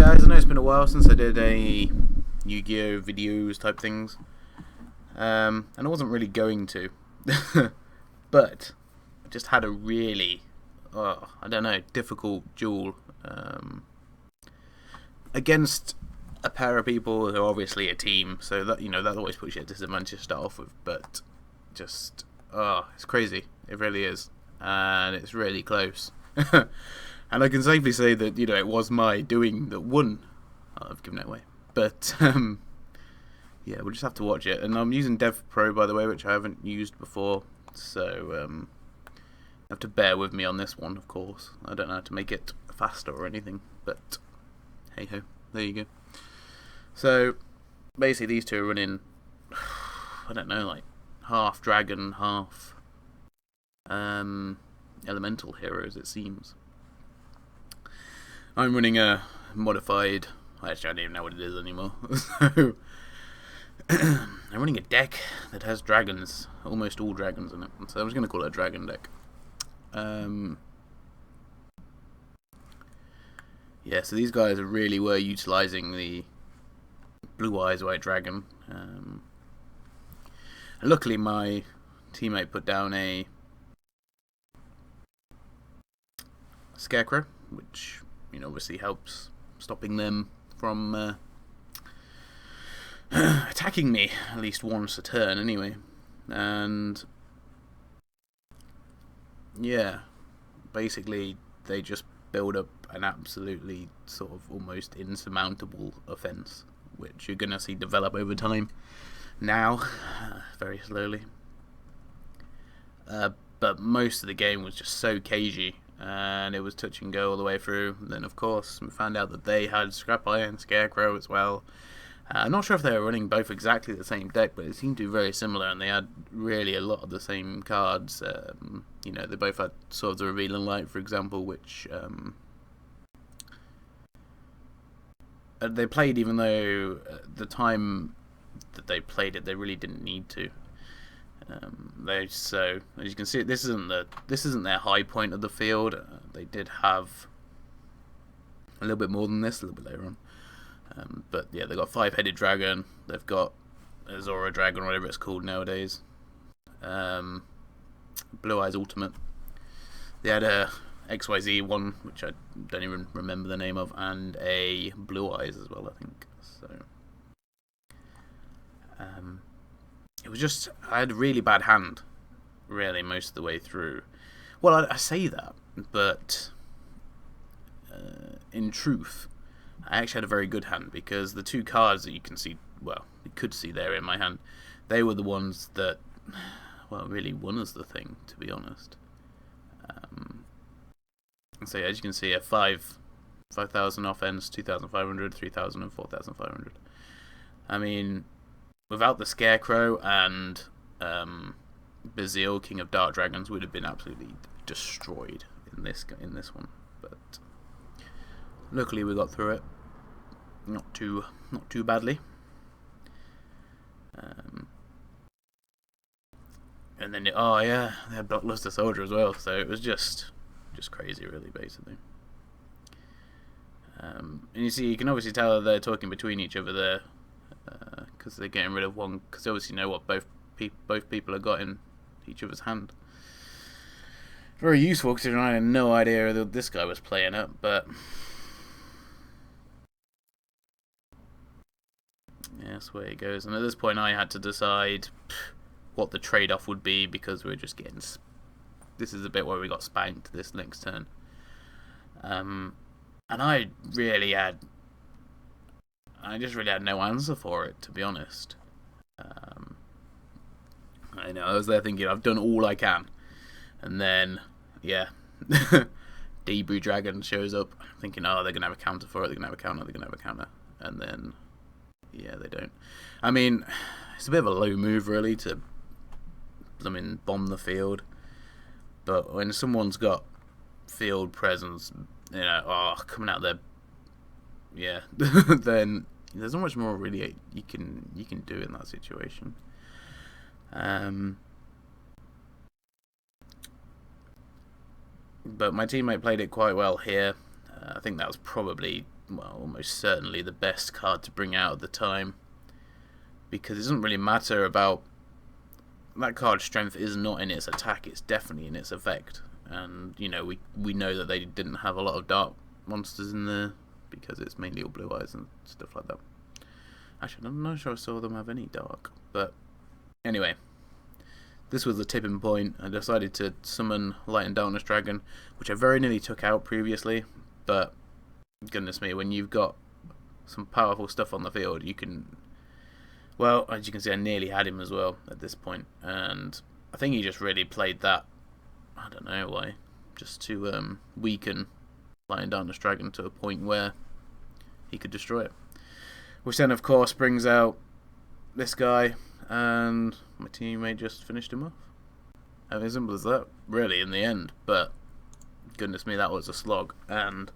guys, I know it's been a while since I did a Yu-Gi-Oh videos type things, and I wasn't really going to, but I just had a really, I don't know, difficult duel against a pair of people who are obviously a team, so that, you know, that always puts you at a disadvantage to start off with, but just, it's crazy, it really is, and it's really close. And I can safely say that, you know, it was my doing that won. I've given it away. But, yeah, we'll just have to watch it. And I'm using DevPro, by the way, which I haven't used before. So, you have to bear with me on this one, of course. I don't know how to make it faster or anything. But, hey-ho, there you go. So, basically these two are running, I don't know, like, half dragon, half elemental heroes, it seems. I'm running a modified, actually I don't even know what it is anymore, so I'm running a deck that has dragons, almost all dragons in it, so I'm just going to call it a dragon deck. Yeah, so these guys really were utilising the Blue Eyes White Dragon, and luckily my teammate put down a Scarecrow, which, you know, obviously helps stopping them from attacking me at least once a turn anyway. And yeah, basically they just build up an absolutely sort of almost insurmountable offense, which you're gonna see develop over time now, very slowly. But most of the game was just so cagey, and it was touch and go all the way through. Then, of course, we found out that they had Scrap Iron Scarecrow as well. I'm not sure if they were running both exactly the same deck, but it seemed to be very similar, and they had really a lot of the same cards. You know, they both had Sword of the Revealing Light, for example, which they played, even though at the time that they played it, they really didn't need to. So as you can see, this isn't their high point of the field. They did have a little bit more than this a little bit later on, but yeah, they've got 5-headed dragon. They've got Azora dragon, whatever it's called nowadays. Blue Eyes Ultimate. They had a XYZ one, which I don't even remember the name of, and a Blue Eyes as well, I think. So it was just, I had a really bad hand, really, most of the way through. Well, I say that, but in truth, I actually had a very good hand, because the two cards that you can see, well, you could see there in my hand, they were the ones that, well, really won us the thing, to be honest. So yeah, as you can see, a 5,000 offense, 2,500, 3,000, and 4,500. I mean, without the Scarecrow and Bazil, King of Dark Dragons, would have been absolutely destroyed in this one. But luckily we got through it, not too badly. And then oh yeah, they had Blockluster Soldier as well, so it was just crazy, really, basically. And you can obviously tell that they're talking between each other there, because they're getting rid of one, because they obviously know what both people have got in each other's hand. Very useful, considering I had no idea that this guy was playing it, but yeah, that's where it goes. And at this point I had to decide what the trade-off would be, because we were just getting, this is the bit where we got spanked this next turn, and I just really had no answer for it, to be honest. I know, I was there thinking, I've done all I can, and then, yeah, Debris Dragon shows up, thinking, oh, they're going to have a counter for it, they're going to have a counter, and then, yeah, they don't. I mean, it's a bit of a low move, really, to, bomb the field, but when someone's got field presence, you know, coming out there, yeah, then there's not much more really you can do in that situation. But my teammate played it quite well here. I think that was probably well, almost certainly the best card to bring out at the time, because it doesn't really matter about that card's strength is not in its attack, it's definitely in its effect. And we know that they didn't have a lot of dark monsters in there because it's mainly all blue eyes and stuff like that. Actually, I'm not sure I saw them have any dark, but anyway, this was the tipping point. I decided to summon Light and Darkness Dragon, which I very nearly took out previously, but goodness me, when you've got some powerful stuff on the field, you can, well, as you can see, I nearly had him as well at this point, and I think he just really played that, I don't know why, just to weaken Light and Darkness Dragon to a point where he could destroy it. Which then, of course, brings out this guy, and my teammate just finished him off. As simple as that, really, in the end. But goodness me, that was a slog. And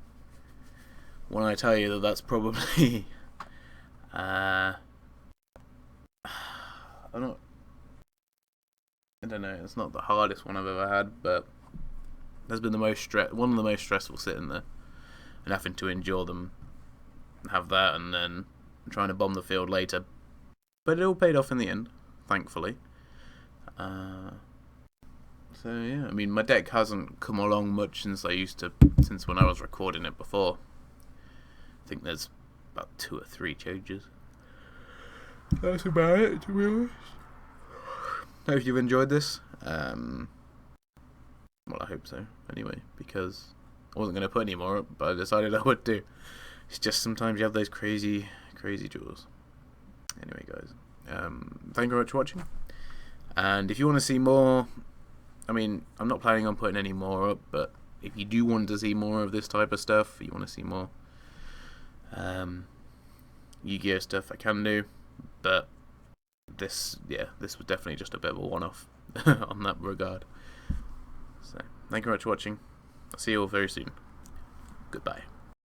when I tell you that that's probably I don't know, it's not the hardest one I've ever had, but there's been one of the most stressful sitting there and having to endure them, have that, and then trying to bomb the field later. But it all paid off in the end, thankfully. So yeah, I mean, my deck hasn't come along much since when I was recording it before. I think there's about 2 or 3 changes. That's about it, to be honest. Hope you've enjoyed this. Well, I hope so, anyway, because I wasn't going to put any more up, but I decided I would do. It's just sometimes you have those crazy draws. Anyway, guys, thank you very much for watching. And if you want to see more, I mean, I'm not planning on putting any more up, but if you do want to see more of this type of stuff, you want to see more Yu-Gi-Oh stuff, I can do. But this was definitely just a bit of a one-off on that regard. So, thank you very much for watching. I'll see you all very soon. Goodbye.